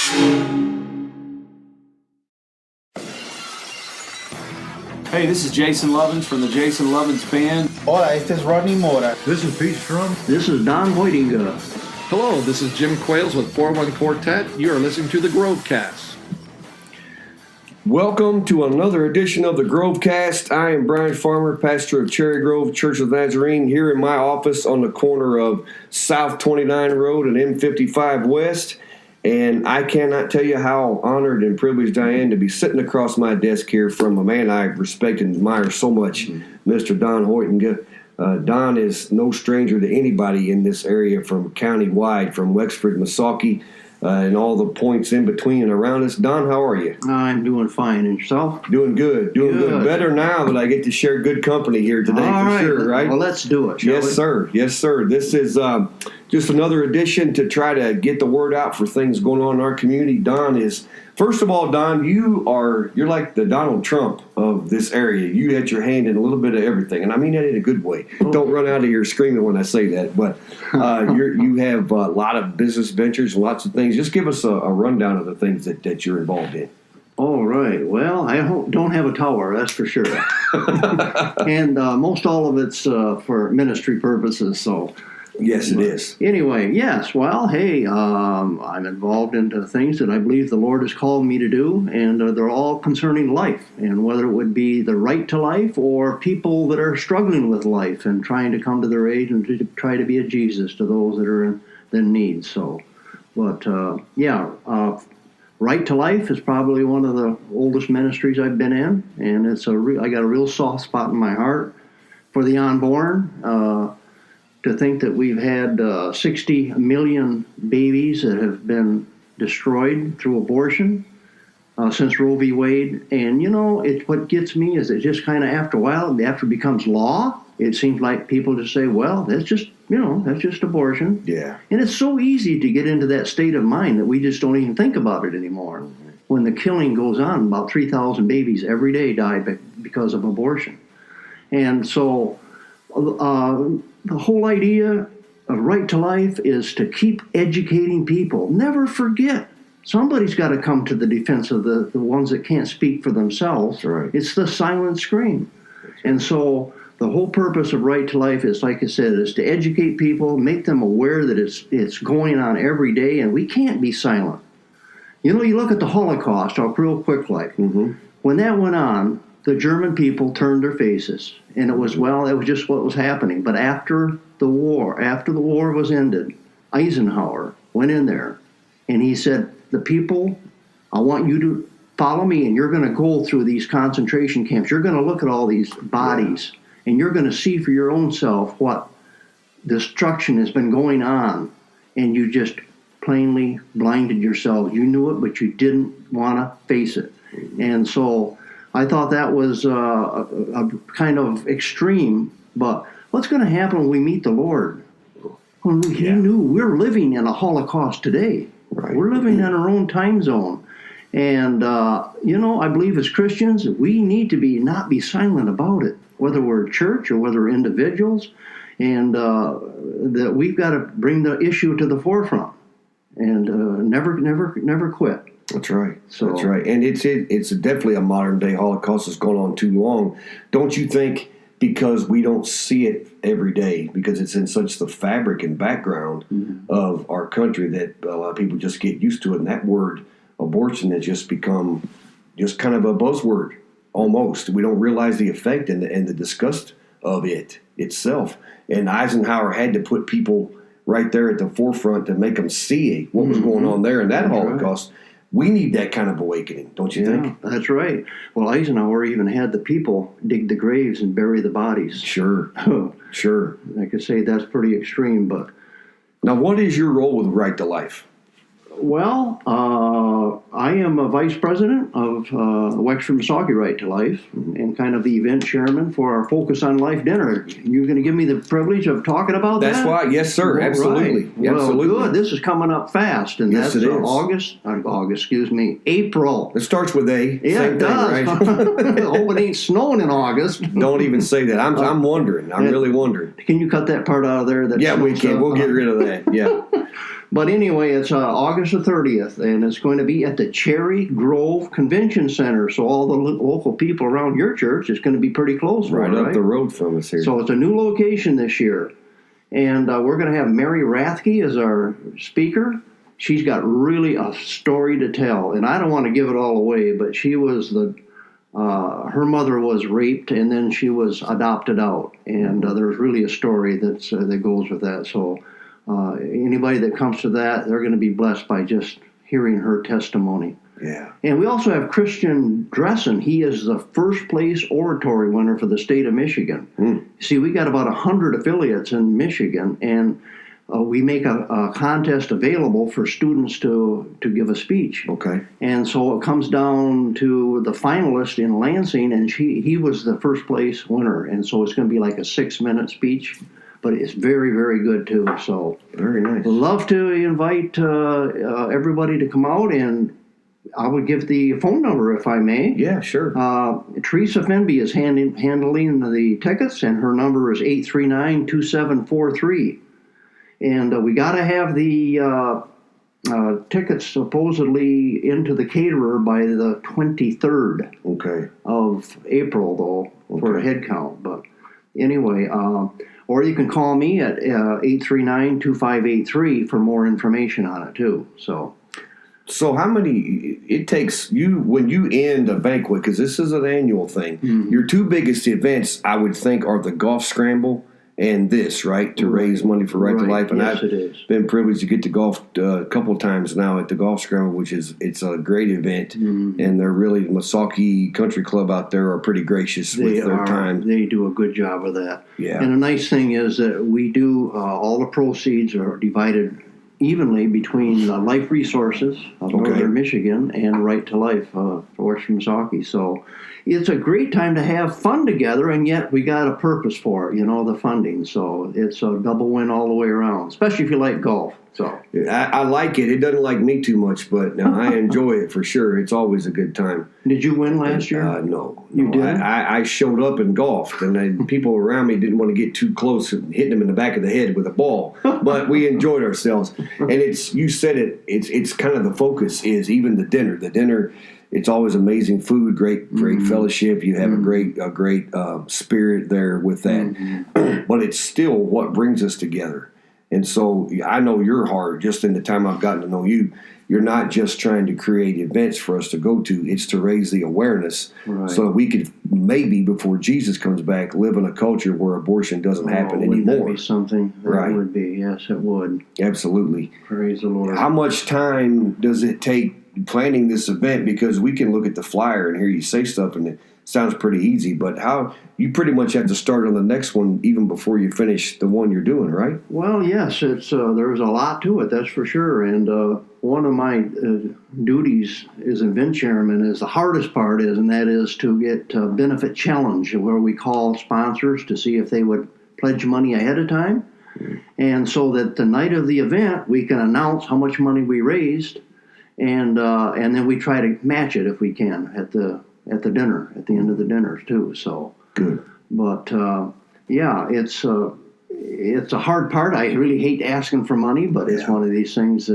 Hey, this is Jason Lovins from the Jason Lovins Band. Hola, este es Rodney Mora. This is Pete Strum. This is Don Hoitenga. Hello, this is Jim Quails with 4-1 Quartet. You are listening to the Grovecast. Welcome to another edition of the Grovecast. I am Brian Farmer, pastor of Cherry Grove Church of the Nazarene, here in my office on the corner of South 29 Road and M55 West. And I cannot tell you how honored and privileged I am to be sitting across my desk here from a man I respect and admire so much, Mr. Don Hoitenga. Don is no stranger to anybody in this area from county-wide, from Wexford, Missaukee, and all the points in between and around us. Don, how are you? I'm doing fine. And yourself? Doing good. Doing good. Better now that I get to share good company here today, sure, right? Well, let's do it, shall we? Yes, sir. Yes, sir. This is just another edition to try to get the word out for things going on in our community. Don is, first of all, Don, you're like the Donald Trump of this area. You had your hand in a little bit of everything, and I mean that in a good way. Oh. Don't run out of here screaming when I say that, but you have a lot of business ventures and lots of things. Just give us a rundown of the things that you're involved in. All right. Well, I don't have a tower, that's for sure. And most all of it's for ministry purposes, so... Yes, it is. Anyway, yes. Well, hey, I'm involved into things that I believe the Lord has called me to do, and they're all concerning life, and whether it would be the right to life or people that are struggling with life and trying to come to their age and to try to be a Jesus to those that are in need. So, but Right to Life is probably one of the oldest ministries I've been in, and I got a real soft spot in my heart for the unborn. To think that we've had 60 million babies that have been destroyed through abortion since Roe v. Wade. And, what gets me is it just kind of after a while, after it becomes law, it seems like people just say, well, that's just abortion. Yeah. And it's so easy to get into that state of mind that we just don't even think about it anymore. When the killing goes on, about 3,000 babies every day die because of abortion. And so... the whole idea of Right to Life is to keep educating people. Never forget, somebody's got to come to the defense of the ones that can't speak for themselves. Right. It's the silent scream. And so the whole purpose of Right to Life is, like I said, is to educate people, make them aware that it's going on every day, and we can't be silent. You look at the Holocaust, real quick like. Mm-hmm. When that went on, the German people turned their faces, and it was just what was happening. But after the war was ended, Eisenhower went in there, and he said, the people, I want you to follow me, and you're going to go through these concentration camps. You're going to look at all these bodies, and you're going to see for your own self what destruction has been going on, and you just plainly blinded yourself. You knew it, but you didn't want to face it. And so... I thought that was a kind of extreme, but what's going to happen when we meet the Lord? He knew we're living in a Holocaust today. Right. We're living in our own time zone. And, I believe as Christians, we need to not be silent about it, whether we're a church or whether we're individuals, and that we've got to bring the issue to the forefront and never quit. That's right. That's right. And it's definitely a modern day Holocaust that's gone on too long. Don't you think, because we don't see it every day, because it's in such the fabric and background of our country, that a lot of people just get used to it. And that word abortion has just become just kind of a buzzword almost. We don't realize the effect and the disgust of it itself. And Eisenhower had to put people right there at the forefront to make them see what was going on there in that Holocaust. Right. We need that kind of awakening, don't you think? That's right. Well, Eisenhower even had the people dig the graves and bury the bodies. Sure. Sure. I could say that's pretty extreme, but... Now, what is your role with Right to Life? Well, I am a vice president of Wexford Missaukee Right to Life and kind of the event chairman for our Focus on Life dinner. You're going to give me the privilege of talking about that? That's why, yes, sir. All absolutely. Right. Well, absolutely. Good. This is coming up fast, and yes, that's it is. April. It starts with A. Yeah, Same it does. thing, right? Hope it ain't snowing in August. Don't even say that. I'm wondering. I'm really wondering. Can you cut that part out of there? Yeah, we can. We'll get rid of that. Yeah. But anyway, it's August the 30th, and it's going to be at the Cherry Grove Convention Center. So all the local people around your church, it's going to be pretty close. Right up the road from us here. So it's a new location this year. And we're going to have Mary Rathke as our speaker. She's got really a story to tell. And I don't want to give it all away, but she was her mother was raped, and then she was adopted out. And there's really a story that goes with that. So anybody that comes to that, they're going to be blessed by just hearing her testimony. Yeah. And we also have Christian Dressen. He is the first place oratory winner for the state of Michigan. See, we got about 100 affiliates in Michigan, and we make a contest available for students to give a speech. Okay. And so it comes down to the finalist in Lansing, and he was the first place winner. And so it's going to be like a 6-minute speech, but it's very, very good too. So very nice. Love to invite everybody to come out, and I would give the phone number if I may. Yeah, sure. Teresa Fenby is handling the tickets, and her number is 839-2743. And we got to have the tickets supposedly into the caterer by the 23rd of April, though, for a head count. But anyway, or you can call me at 839-2583 for more information on it, too. So how many, it takes you, when you end a banquet, because this is an annual thing, your two biggest events, I would think, are the golf scramble and this, right, to raise money for Right to Life. And yes, I've been privileged to get to golf a couple of times now at the golf scramble, it's a great event. And they're really, the Misaki Country Club out there are pretty gracious with their time. They do a good job of that. Yeah. And the nice thing is that we do, all the proceeds are divided evenly between Life Resources of Northern Michigan and Right to Life for Western Misaki. So it's a great time to have fun together, and yet we got a purpose for it, the funding. So it's a double win all the way around, especially if you like golf. So I like it. It doesn't like me too much, but I enjoy it for sure. It's always a good time. Did you win last year? No. You did? I showed up and golfed, and people around me didn't want to get too close and hitting them in the back of the head with a ball. But we enjoyed ourselves. And you said it. It's kind of the focus is even the dinner. The dinner. It's always amazing food, great fellowship. You have a great spirit there with that. But it's still what brings us together. And so I know your heart, just in the time I've gotten to know you, you're not just trying to create events for us to go to. It's to raise the awareness so that we could maybe, before Jesus comes back, live in a culture where abortion doesn't happen anymore. Wouldn't that be something? That would be. Yes, it would. Absolutely. Praise the Lord. How much time does it take planning this event? Because we can look at the flyer and hear you say stuff, and it sounds pretty easy, but you pretty much have to start on the next one even before you finish the one you're doing, right? Well, yes, it's there's a lot to it, that's for sure. And one of my duties as event chairman is the hardest part and that is to get benefit challenge, where we call sponsors to see if they would pledge money ahead of time, and so that the night of the event we can announce how much money we raised, and then we try to match it if we can at the dinner, at the end of the dinners too. So good. But it's a hard part. I really hate asking for money, but it's one of these things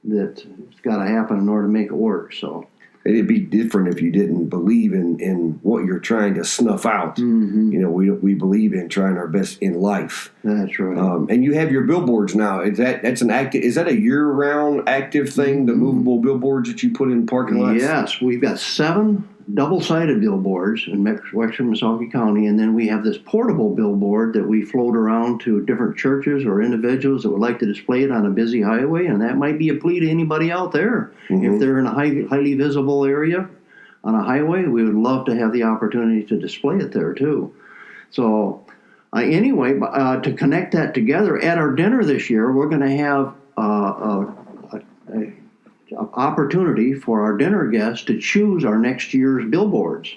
that's got to happen in order to make it work. So it'd be different if you didn't believe in what you're trying to snuff out. We believe in trying our best in life. That's right. And you have your billboards now. Is that a year-round active thing? The movable billboards that you put in parking lots? Yes, we've got 7 double-sided billboards in Western Misaki County, and then we have this portable billboard that we float around to different churches or individuals that would like to display it on a busy highway, and that might be a plea to anybody out there. If they're in a highly visible area on a highway, we would love to have the opportunity to display it there too. So anyway, to connect that together, at our dinner this year, we're going to have an opportunity for our dinner guests to choose our next year's billboards.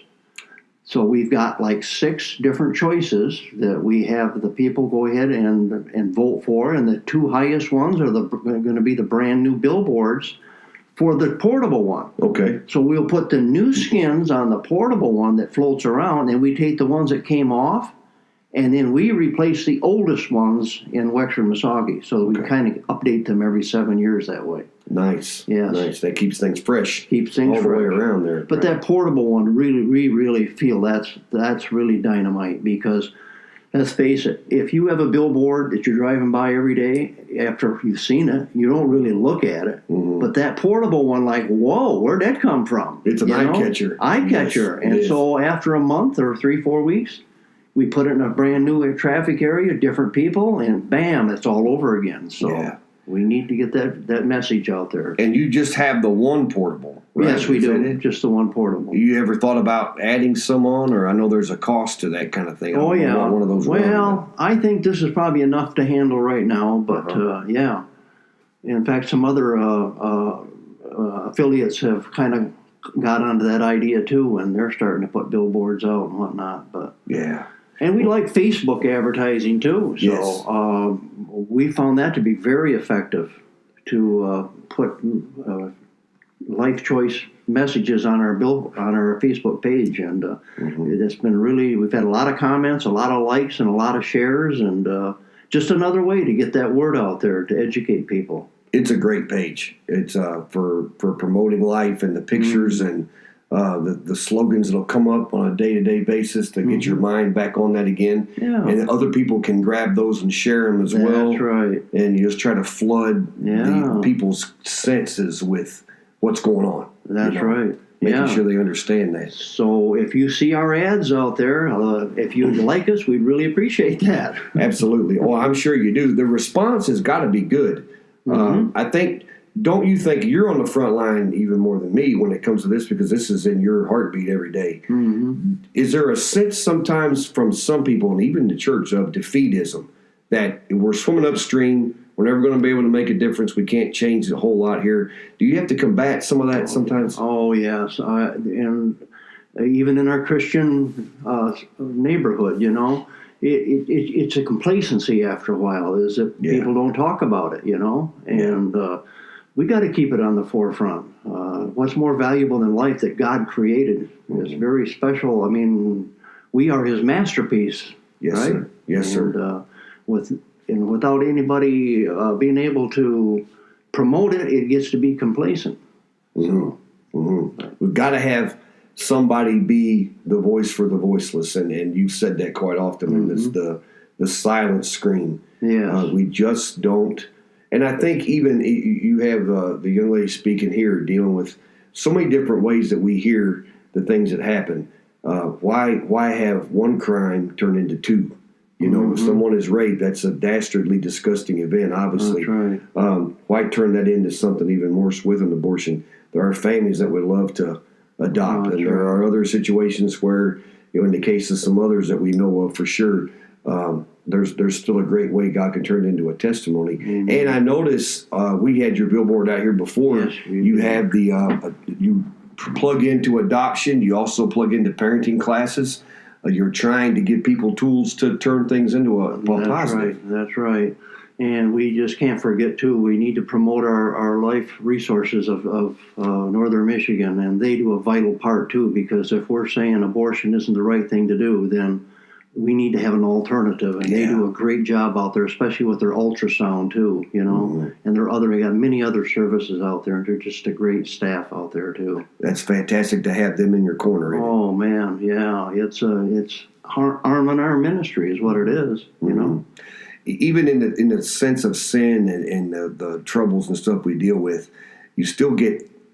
So we've got like 6 different choices that we have the people go ahead and vote for, and the 2 highest ones are going to be the brand new billboards for the portable one. Okay. So we'll put the new skins on the portable one that floats around, and we take the ones that came off, And then we replace the oldest ones in Wexford, Missaugee. So we kind of update them every 7 years that way. Nice. Yes. Nice. That keeps things fresh. Keeps things all the way fresh. around there. But that portable one, we really feel that's really dynamite, because let's face it, if you have a billboard that you're driving by every day, after you've seen it, you don't really look at it. Mm-hmm. But that portable one, like, whoa, where'd that come from? It's an eye catcher. Eye catcher. Yes, and so after a month or 3-4 weeks, we put it in a brand new traffic area, different people, and bam, it's all over again. So we need to get that message out there. And you just have the one portable, right? Yes, we Is that do. it? Just the one portable. You ever thought about adding some on, or I know there's a cost to that kind of thing? Oh, yeah. One of those. Well, I think this is probably enough to handle right now, but yeah. In fact, some other affiliates have kind of got onto that idea too, and they're starting to put billboards out and whatnot. But yeah. And we like Facebook advertising too. So Yes. We found that to be very effective to put life choice messages on our Facebook page, and it's been really, we've had a lot of comments, a lot of likes, and a lot of shares, and just another way to get that word out there to educate people. It's a great page. It's for promoting life, and the pictures and the slogans that'll come up on a day-to-day basis to get your mind back on that again. Yeah. And other people can grab those and share them as well. That's right. And you just try to flood the people's senses with what's going on. That's right. Making sure they understand that. So if you see our ads out there, if you'd like us, we'd really appreciate that. Absolutely. Well, I'm sure you do. The response has got to be good. I think, don't you think you're on the front line even more than me when it comes to this, because this is in your heartbeat every day. Is there a sense sometimes from some people, and even the church, of defeatism, that we're swimming upstream, we're never going to be able to make a difference, we can't change a whole lot here? Do you have to combat some of that sometimes? Oh, yes. And even in our Christian neighborhood, it's a complacency after a while, is that people don't talk about it, and we got to keep it on the forefront. What's more valuable than life that God created is very special. I mean, we are His masterpiece, Yes, right? sir. Yes, sir. And without anybody being able to promote it, it gets to be complacent. We've got to have somebody be the voice for the voiceless, and you've said that quite often, and it's the silent scream. Yes. We just don't. And I think even you have the young lady speaking here dealing with so many different ways that we hear the things that happen. Why have one crime turn into two? If someone is raped, that's a dastardly, disgusting event, obviously. That's right. Why turn that into something even worse with an abortion? There are families that would love to adopt, and there are other situations where, in the case of some others that we know of for sure, there's still a great way God can turn it into a testimony. And I notice we had your billboard out here before. Yes, you have you plug into adoption. You also plug into parenting classes. You're trying to give people tools to turn things into a positive. That's right. And we just can't forget, too, we need to promote our life resources of northern Michigan, and they do a vital part, too, because if we're saying abortion isn't the right thing to do, then we need to have an alternative, and they do a great job out there, especially with their ultrasound, too, and they got many other services out there, and they're just a great staff out there, too. That's fantastic to have them in your corner. Oh, man, yeah. It's arm in arm ministry is what it is, Even in the sense of sin and the troubles and stuff we deal with,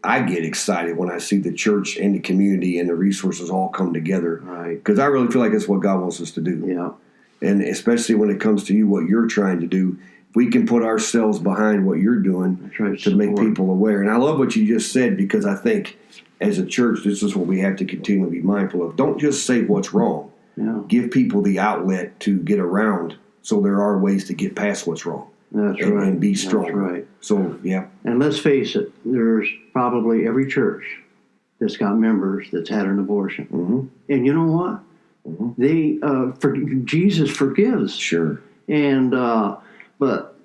I get excited when I see the church and the community and the resources all come together. Right. Because I really feel like that's what God wants us to do. Yeah. And especially when it comes to you, what you're trying to do, we can put ourselves behind what you're doing to make people aware. And I love what you just said, because I think as a church, this is what we have to continually be mindful of. Don't just say what's wrong. Yeah. Give people the outlet to get around, so there are ways to get past what's wrong. That's right. And be strong. That's right. So, yeah. And let's face it, there's probably every church that's got members that's had an abortion. And you know what? They Jesus forgives. Sure. And but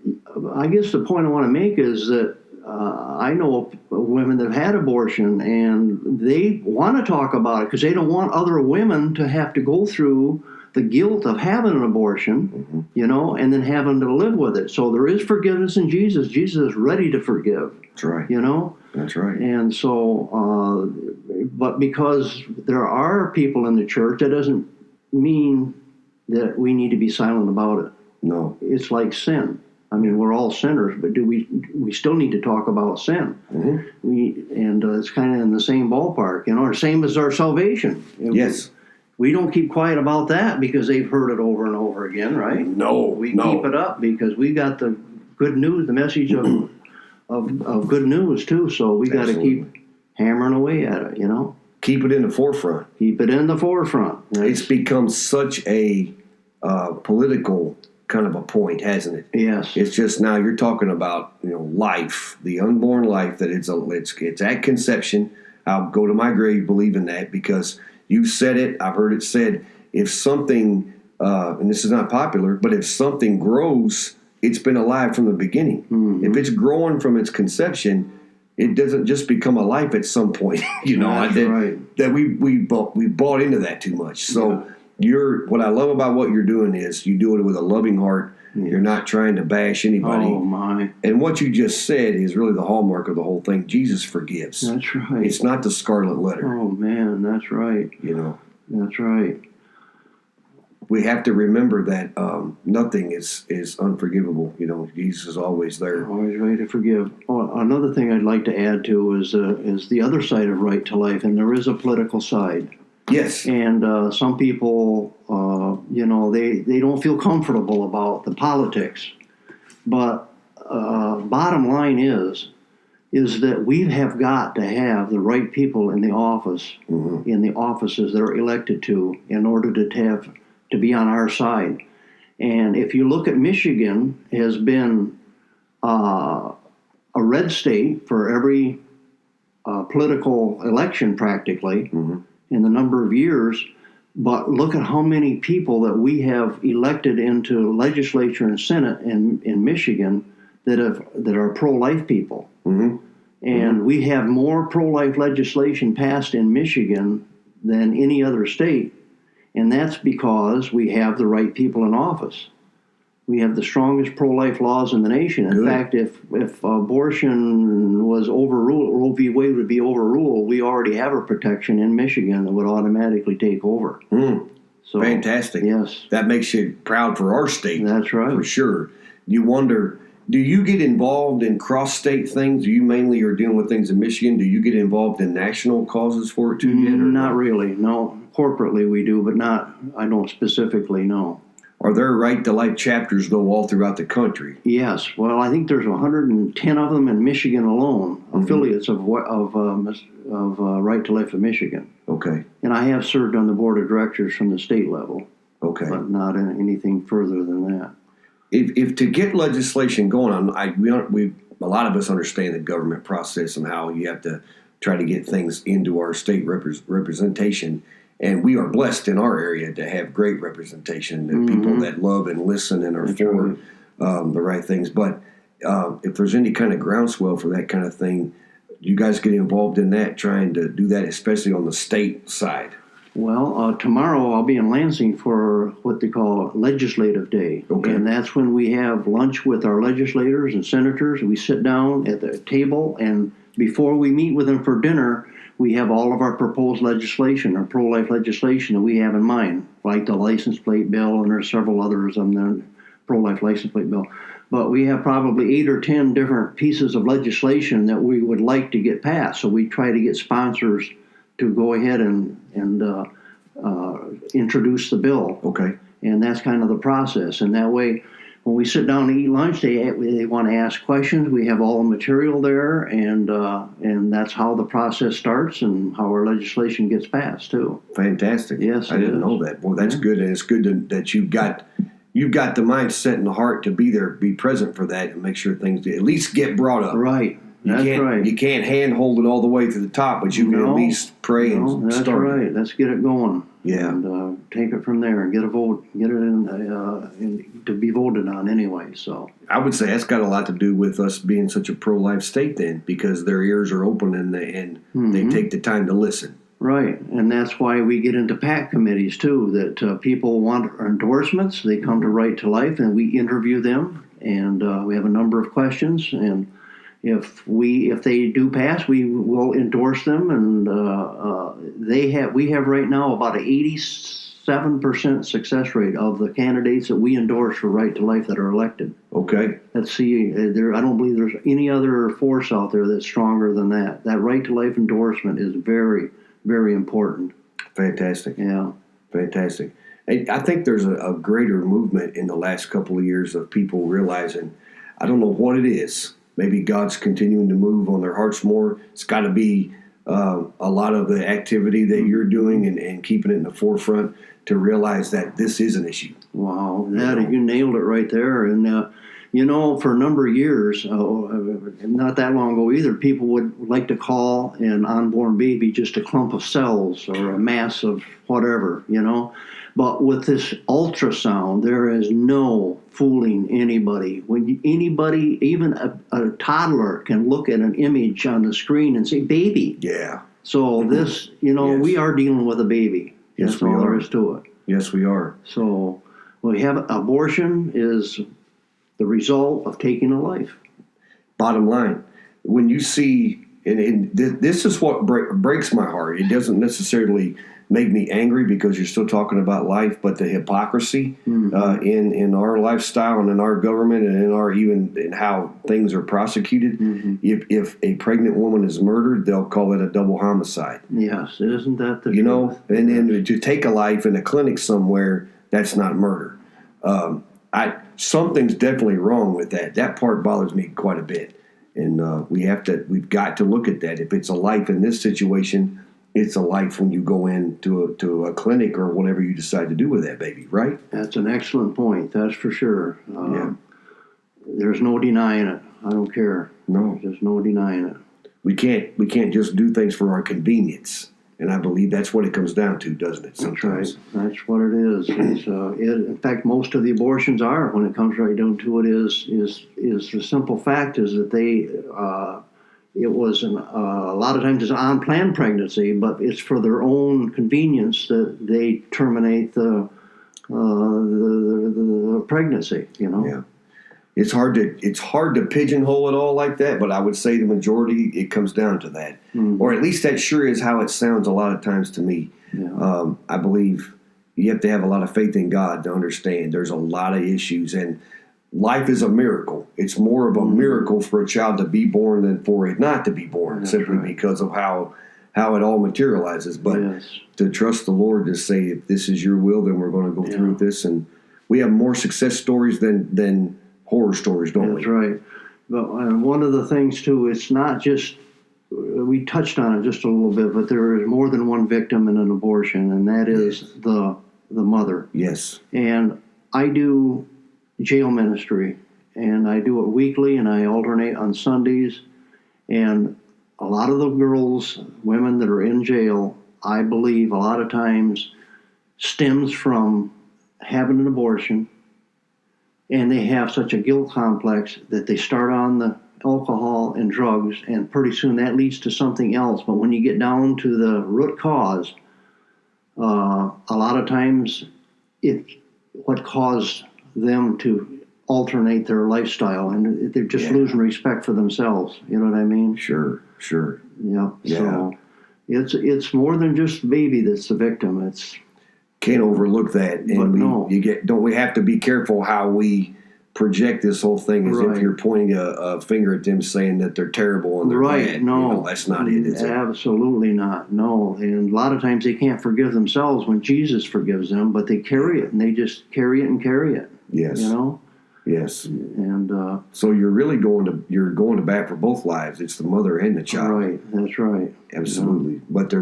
I guess the point I want to make is that I know women that have had abortion, and they want to talk about it because they don't want other women to have to go through the guilt of having an abortion, and then having to live with it. So there is forgiveness in Jesus. Jesus is ready to forgive. That's right. That's right. And so, but because there are people in the church, that doesn't mean that we need to be silent about it. No. It's like sin. I mean, we're all sinners, but we still need to talk about sin. It's kind of in the same ballpark, or same as our salvation. Yes. We don't keep quiet about that because they've heard it over and over again, right? We keep it up because we got the good news, the message of good news too. So we got to keep hammering away at it, Keep it in the forefront. Keep it in the forefront. It's become such a political kind of a point, hasn't it? Yes. It's just now you're talking about life, the unborn life that it's at conception. I'll go to my grave believing that because you said it. I've heard it said. If something, and this is not popular, but if something grows, it's been alive from the beginning. If it's growing from its conception, it doesn't just become a life at some point. That we bought into that too much. So. What I love about what you're doing is you do it with a loving heart. You're not trying to bash anybody. Oh, my. And what you just said is really the hallmark of the whole thing. Jesus forgives. That's right. It's not the scarlet letter. Oh, man, that's right. That's right. We have to remember that nothing is unforgivable. Jesus is always there. Always ready to forgive. Oh, another thing I'd like to add to is the other side of right to life, and there is a political side. Yes. And some people, they don't feel comfortable about the politics. But bottom line is that we have got to have the right people in the office, in the offices that are elected to, in order to be on our side. And if you look at Michigan, has been a red state for every political election practically. In the number of years, but look at how many people that we have elected into legislature and Senate in Michigan that are pro-life people. And we have more pro-life legislation passed in Michigan than any other state, and that's because we have the right people in office. We have the strongest pro-life laws in the nation. In fact, if abortion was overruled, Roe v. Wade would be overruled, we already have a protection in Michigan that would automatically take over. So, fantastic. Yes. That makes you proud for our state. That's right. For sure. You wonder, do you get involved in cross-state things? You mainly are dealing with things in Michigan. Do you get involved in national causes for it too yet? Not really, no. Corporately we do, but I don't specifically, no. Are there right-to-life chapters, though, all throughout the country? Yes. Well, I think there's 110 of them in Michigan alone, affiliates of Right to Life of Michigan. Okay. And I have served on the board of directors from the state level. Okay. But not in anything further than that. If to get legislation going on, a lot of us understand the government process and how you have to try to get things into our state representation. And we are blessed in our area to have great representation and people that love and listen and are for the right things. But if there's any kind of groundswell for that kind of thing, you guys get involved in that, trying to do that, especially on the state side. Well, tomorrow I'll be in Lansing for what they call Legislative Day. Okay. And that's when we have lunch with our legislators and senators. We sit down at the table, and before we meet with them for dinner, we have all of our proposed legislation, our pro-life legislation that we have in mind, like the license plate bill, and there's several others on the pro-life license plate bill. But we have probably 8 or 10 different pieces of legislation that we would like to get passed. So we try to get sponsors to go ahead and introduce the bill. Okay. And that's kind of the process. And that way, when we sit down to eat lunch, they want to ask questions. We have all the material there, and that's how the process starts and how our legislation gets passed too. Fantastic. Yes, I didn't know that. Well, that's good, and it's good that you've got the mindset and the heart to be there, be present for that, and make sure things at least get brought up. Right. That's right. You can't handhold it all the way to the top, but you can at least pray and that's start. Right. Let's get it going. Yeah. And take it from there and get a vote, get it in to be voted on anyway. So I would say that's got a lot to do with us being such a pro-life state then, because their ears are open and they take the time to listen. Right, and that's why we get into PAC committees too. That people want endorsements, they come to Right to Life, and we interview them, and we have a number of questions. And if they do pass, we will endorse them. And we have right now about an 87% success rate of the candidates that we endorse for Right to Life that are elected. Okay. Let's see, I don't believe there's any other force out there that's stronger than that. That Right to Life endorsement is very, very important. Fantastic. Yeah. Fantastic. And I think there's a greater movement in the last couple of years of people realizing, I don't know what it is. Maybe God's continuing to move on their hearts more. It's got to be a lot of the activity that you're doing and keeping it in the forefront to realize that this is an issue. Wow, you nailed it right there. And for a number of years, not that long ago either, people would like to call an unborn baby just a clump of cells or a mass of whatever, But with this ultrasound, there is no fooling anybody. When anybody, even a toddler, can look at an image on the screen and say, baby. Yeah. So this, Yes. we are dealing with a baby. Yes, That's we all are. there is to it. Yes, we are. So we have abortion is the result of taking a life. Bottom line, when you see, and this is what breaks my heart. It doesn't necessarily make me angry because you're still talking about life, but the hypocrisy in our lifestyle and in our government and in how things are prosecuted. Mm-hmm. If a pregnant woman is murdered, they'll call it a double homicide. Yes, isn't that the truth? And then to take a life in a clinic somewhere, that's not murder. Something's definitely wrong with that. That part bothers me quite a bit, and we've got to look at that. If it's a life in this situation, it's a life when you go into a clinic or whatever you decide to do with that baby, right? That's an excellent point. That's for sure. There's no denying it. I don't care. No, there's no denying it. We can't just do things for our convenience, and I believe that's what it comes down to, doesn't it? Sometimes. That's right. That's what it is. In fact, most of the abortions are, when it comes right down to it, is the simple fact is that they. It was a lot of times it's an unplanned pregnancy, but it's for their own convenience that they terminate the pregnancy. Yeah, it's hard to pigeonhole it all like that, but I would say the majority it comes down to that, or at least that sure is how it sounds a lot of times to me. Yeah. I believe you have to have a lot of faith in God to understand there's a lot of issues and. Life is a miracle. It's more of a miracle for a child to be born than for it not to be born, That's simply right. because of how it all materializes. But to trust the Lord to say, if this is your will, then we're going to go through with this. And we have more success stories than horror stories, don't we? That's right. But one of the things, too, it's not just, we touched on it just a little bit, but there is more than one victim in an abortion, and that is the mother. Yes. And I do jail ministry, and I do it weekly, and I alternate on Sundays. And a lot of the women that are in jail, I believe a lot of times stems from having an abortion, and they have such a guilt complex that they start on the alcohol and drugs, and pretty soon that leads to something else. But when you get down to the root cause, a lot of times what caused them to alternate their lifestyle, and they're just losing respect for themselves. You know what I mean? Sure. Yeah. Yeah. So it's more than just the baby that's the victim. It's can't overlook that, and don't we have to be careful how we project this whole thing as if you're pointing a finger at them saying that they're terrible and they're bad. No, that's not it, is it? Absolutely not. No, and a lot of times they can't forgive themselves when Jesus forgives them, but they carry it, and they just carry it and carry it. Yes. Yes. And so you're really going to bat for both lives. It's the mother and the child. Right. That's right. Absolutely. But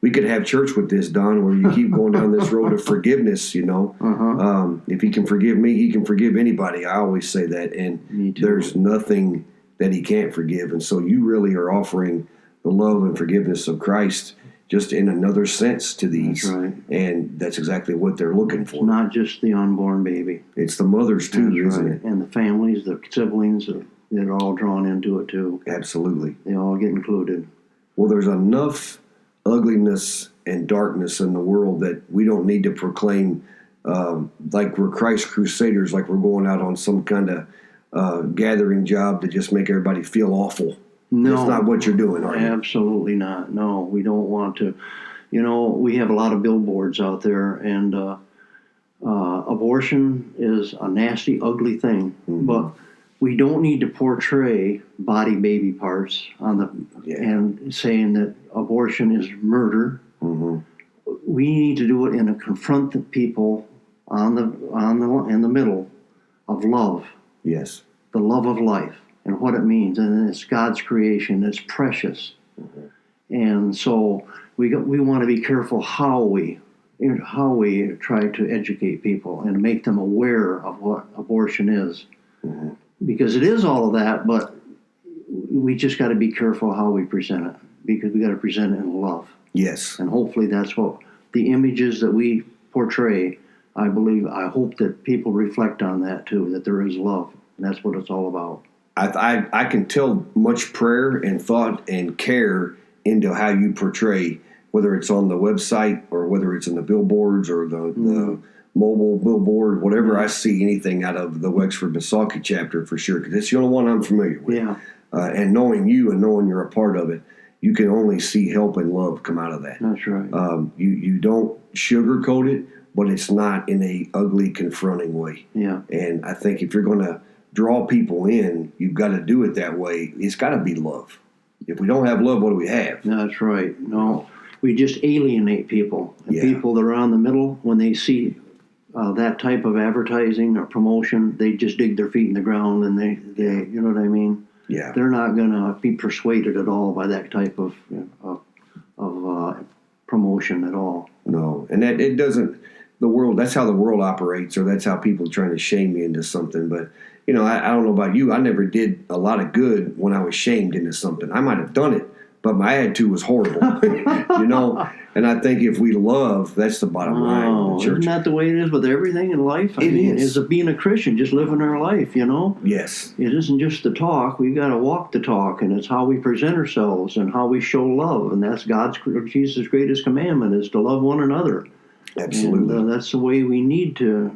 we could have church with this, Don, where you keep going down this road of forgiveness. If he can forgive me, he can forgive anybody. I always say that, and there's nothing that he can't forgive. And so you really are offering the love and forgiveness of Christ just in another sense to these. That's right. And that's exactly what they're looking for. It's not just the unborn baby. It's the mothers too, That's isn't right. it? And the families, the siblings, they're all drawn into it too. Absolutely. They all get included. Well, there's enough ugliness and darkness in the world that we don't need to proclaim like we're Christ Crusaders, like we're going out on some kind of gathering job to just make everybody feel awful. No, that's not what you're doing, are you? Absolutely not. No, we don't want to. We have a lot of billboards out there, and abortion is a nasty, ugly thing. Mm-hmm. But we don't need to portray body baby parts and saying that abortion is murder. Mm-hmm. We need to do it and confront the people in the middle of love. Yes, the love of life and what it means, and it's God's creation. It's precious, mm-hmm. And so we want to be careful how we try to educate people and make them aware of what abortion is, mm-hmm. because it is all of that. But we just got to be careful how we present it, because we got to present it in love. Yes, and hopefully that's what the images that we portray. I hope that people reflect on that too, that there is love, and that's what it's all about. I can tell much prayer and thought and care into how you portray, whether it's on the website or whether it's in the billboards or the mobile billboard, whatever. I see anything out of the Wexford Missaukee chapter for sure, because it's the only one I'm familiar with. Yeah. And knowing you and knowing you're a part of it, you can only see help and love come out of that. That's right. You don't sugarcoat it, but it's not in a ugly, confronting way. Yeah. And I think if you're going to draw people in, you've got to do it that way. It's got to be love. If we don't have love, what do we have? That's right. No, we just alienate people. And people that are on the middle, when they see that type of advertising or promotion, they just dig their feet in the ground, and they you know what I mean? Yeah. They're not going to be persuaded at all by that type of promotion at all. No, and that it doesn't. The world, that's how the world operates, or that's how people are trying to shame me into something. But, I don't know about you. I never did a lot of good when I was shamed into something. I might have done it, but my attitude was horrible, And I think if we love, that's the bottom line of the church. Isn't that the way it is with everything in life? It is. Is being a Christian, just living our life, Yes. It isn't just the talk. We got to walk the talk, and it's how we present ourselves and how we show love. And that's Jesus' greatest commandment, is to love one another. Absolutely. And that's the way we need to.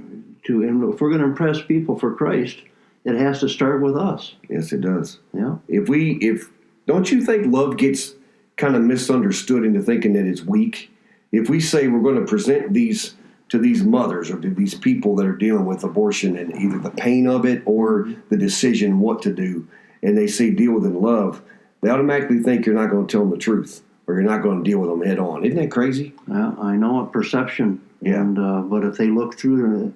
And if we're going to impress people for Christ, it has to start with us. Yes, it does. Yeah. If don't you think love gets kind of misunderstood into thinking that it's weak? If we say we're going to present these to these mothers or to these people that are dealing with abortion and either the pain of it or the decision what to do, and they say deal with it in love, they automatically think you're not going to tell them the truth, or you're not going to deal with them head on. Isn't that crazy? Yeah, I know, perception. Yeah. And but if they look through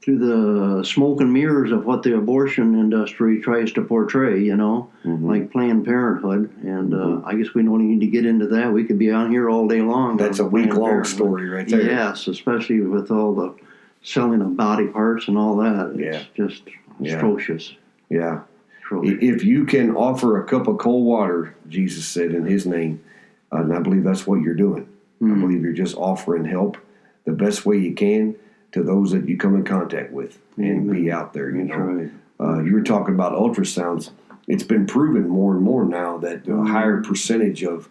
the smoke and mirrors of what the abortion industry tries to portray, mm-hmm. like Planned Parenthood, and I guess we don't need to get into that. We could be on here all day long. That's a week-long story right there. Yes, especially with all the selling of body parts and all that. It's just atrocious. Yeah. If you can offer a cup of cold water, Jesus said in his name, and I believe that's what you're doing. Mm-hmm. I believe you're just offering help the best way you can to those that you come in contact with and be out there, That's right. You were talking about ultrasounds. It's been proven more and more now that a higher percentage of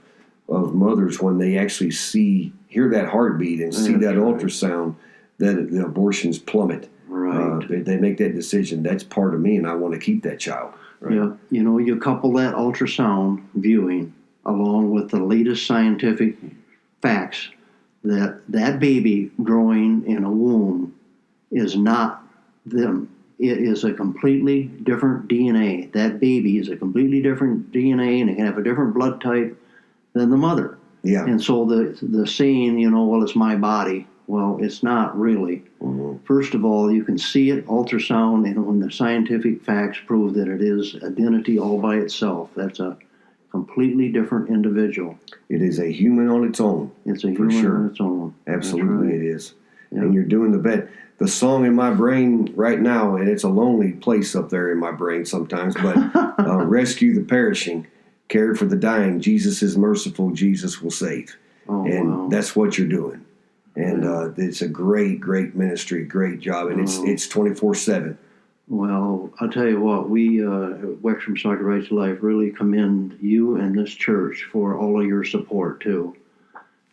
mothers, when they actually hear that heartbeat and see that ultrasound, that the abortions plummet. Right. They make that decision. That's part of me, and I want to keep that child. Right? Yeah. You couple that ultrasound viewing along with the latest scientific facts that baby growing in a womb is not them. It is a completely different DNA. That baby is a completely different DNA, and it can have a different blood type than the mother. Yeah. And so the saying, well, it's my body. Well, it's not really. Mm-hmm. First of all, you can see it, ultrasound, and when the scientific facts prove that it is identity all by itself, that's a completely different individual. It is a human on its own. It's a human on its own. Absolutely, right. It is. Yeah. And you're doing the best. The song in my brain right now, and it's a lonely place up there in my brain sometimes, but rescue the perishing, care for the dying. Jesus is merciful. Jesus will save. Oh, and that's what you're doing. And it's a great, great ministry, great job. And it's 24/7. Well, I'll tell you what, we at Wexham Soccer Rights to Life really commend you and this church for all of your support too.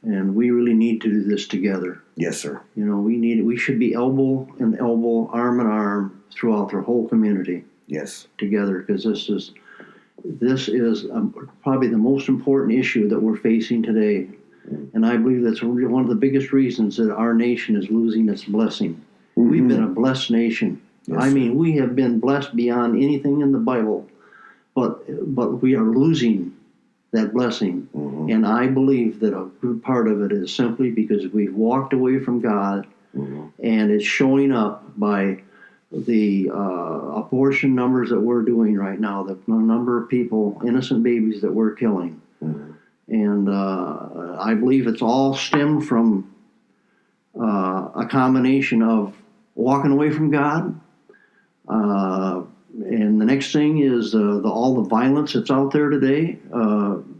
And we really need to do this together. Yes, sir. We should be elbow and elbow, arm in arm throughout the whole community. Yes. Together, because this is probably the most important issue that we're facing today. And I believe that's one of the biggest reasons that our nation is losing its blessing. Mm-hmm. We've been a blessed nation. Yes, I mean, we have been blessed beyond anything in the Bible, but we are losing that blessing. Mm-hmm. And I believe that a good part of it is simply because we've walked away from God, mm-hmm. and it's showing up by the abortion numbers that we're doing right now, the number of people, innocent babies that we're killing. Mm-hmm. And I believe it's all stemmed from a combination of walking away from God. And the next thing is all the violence that's out there today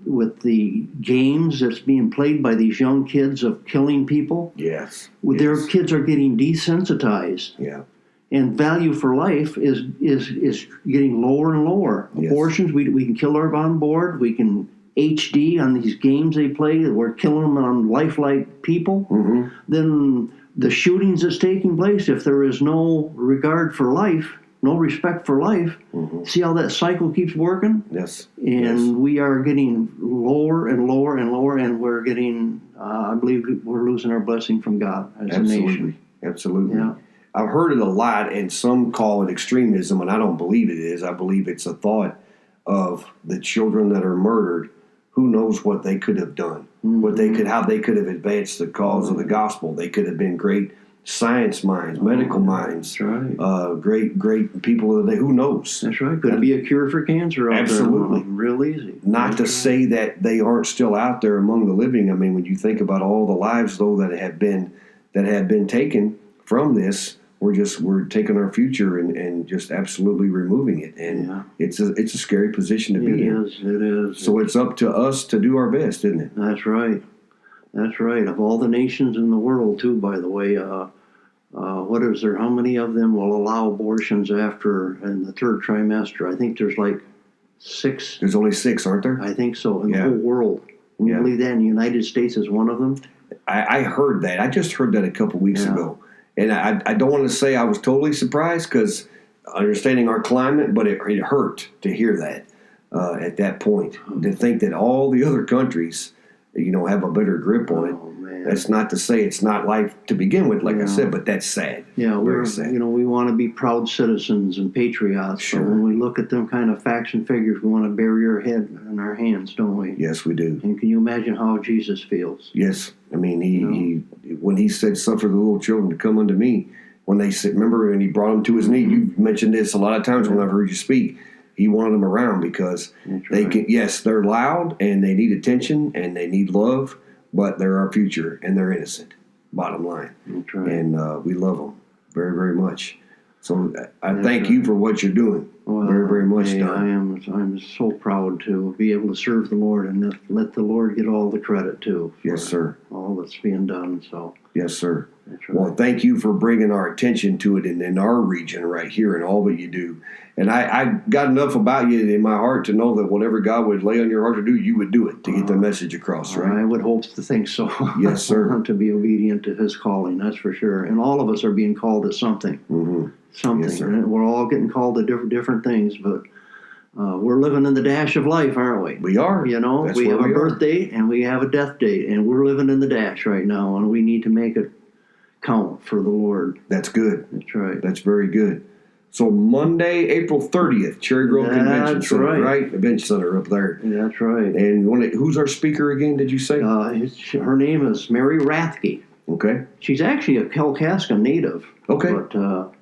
with the games that's being played by these young kids of killing people. Yes. Their kids are getting desensitized. Yeah. And value for life is getting lower and lower. Yes. Abortions, we can kill our on board. We can HD on these games they play. We're killing them on lifelike people. Mm-hmm. Then the shootings that's taking place, if there is no regard for life, no respect for life, mm-hmm. see how that cycle keeps working? Yes. And we are getting lower and lower and lower, and we're getting, I believe we're losing our blessing from God as a nation. Absolutely. Yeah. I've heard it a lot, and some call it extremism, and I don't believe it is. I believe it's a thought of the children that are murdered. Who knows what they could have done? Mm-hmm. How they could have advanced the cause mm-hmm. of the gospel. They could have been great science minds, medical minds. That's right. Great people of the day. Who knows? That's right. Could it be a cure for cancer out absolutely. There? Real easy. Not to say that they aren't still out there among the living. I mean, when you think about all the lives, though, that have been taken from this, we're taking our future and just absolutely removing it. And it's a scary position to be in. It is. So it's up to us to do our best, isn't it? That's right. That's right. Of all the nations in the world, too, by the way, what is there? How many of them will allow abortions in the third trimester? I think there's like 6. There's only 6, aren't there? I think so, in the whole world. Can you believe that? And the United States is one of them? I heard that. I just heard that a couple weeks ago. And I don't want to say I was totally surprised because understanding our climate, but it hurt to hear that at that point. To think that all the other countries, have a better grip on it. Man. That's not to say it's not life to begin with, like I said, but that's sad. Yeah, very sad. We want to be proud citizens and patriots. Sure. But when we look at them kind of facts and figures, we want to bury our head in our hands, don't we? Yes, we do. And can you imagine how Jesus feels? Yes. I mean, he when he said, "Suffer the little children to come unto me," when they said, remember, and he brought them to his knee. You've mentioned this a lot of times when I've heard you speak. He wanted them around because they can. Yes, they're loud and they need attention and they need love, but they're our future and they're innocent. Bottom line, that's right. And we love them very, very much. So I thank you for what you're doing. Well, very, very much, Don. I'm so proud to be able to serve the Lord and let the Lord get all the credit too. Yes, sir. All that's being done. So. Yes, sir. That's right. Well, thank you for bringing our attention to it in our region right here and all that you do. And I got enough about you in my heart to know that whatever God would lay on your heart to do, you would do it to get the message across, right? I would hope to think so. Yes, sir. To be obedient to His calling, that's for sure. And all of us are being called to something. Mm-hmm. Something. Yes, sir. And we're all getting called to different things, but we're living in the dash of life, aren't we? We are. That's we have a birth date and we have a death date, and we're living in the dash right now, and we need to make it count for the Lord. That's good. That's right. That's very good. So Monday, April 30th, Cherry Grove Convention Center, right? Convention Center up there. That's right. And who's our speaker again, did you say? Her name is Mary Rathke. Okay. She's actually a Kalkaska native. Okay. But,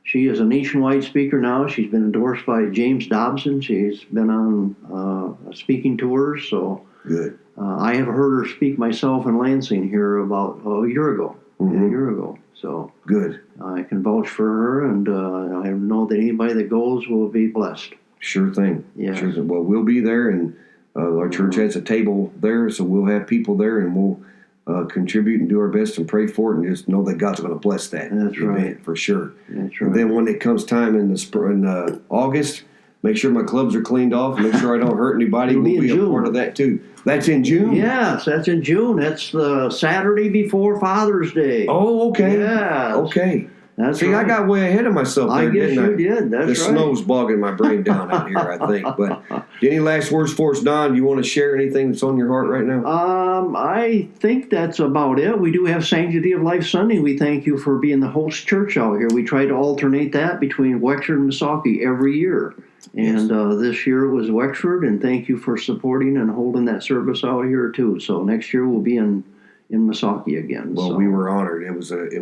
she is a nationwide speaker now. She's been endorsed by James Dobson. She's been on speaking tours. So good. I have heard her speak myself in Lansing here about a year ago. Mm-hmm. A year ago. So good. I can vouch for her, and I know that anybody that goes will be blessed. Sure thing. Yeah. Sure thing. Well, we'll be there, and our church has a table there, so we'll have people there, and we'll contribute and do our best and pray for it, and just know that God's going to bless that That's event right. for sure. That's And right. then when it comes time in August, make sure my clubs are cleaned off. Make sure I don't hurt anybody. It'll We'll be in be a June. part of that too. That's in June. Yes, that's in June. That's the Saturday before Father's Day. Oh, okay. Yes. Okay. That's See, right. I got way ahead of myself I there, guess didn't you I? did. That's The right. snow's bogging my brain down out here, I think. But any last words for us, Don? Do you want to share anything that's on your heart right now? I think that's about it. We do have Sanctity of Life Sunday. We thank you for being the host church out here. We try to alternate that between Wexford and Misaki every year. And this year it was Wexford, and thank you for supporting and holding that service out here too. So next year we'll be in Misaki again. Well, so. we were honored. It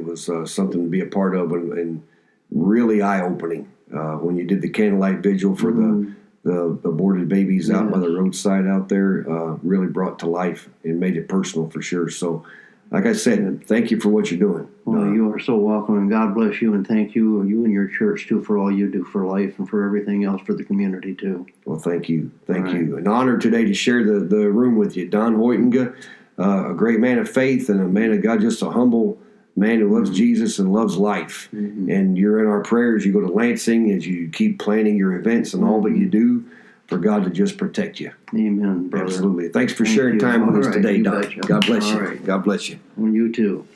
was something to be a part of, and really eye opening when you did the candlelight vigil for the aborted babies out by the roadside out there. Really brought to life and made it personal for sure. So, like I said, thank you for what you're doing. Well, you are so welcome, and God bless you, and thank you and your church too for all you do for life and for everything else for the community too. Well, thank you, you. An honor today to share the room with you, Don Hoitenga, a great man of faith and a man of God, just a humble man who loves Jesus and loves life. And you're in our prayers. You go to Lansing as you keep planning your events and all that you do for God to just protect you. Amen, brother. Absolutely. Thanks for Thank sharing you. time with All us right, today, you Don. betcha. God bless All you. right. God bless you. And you too.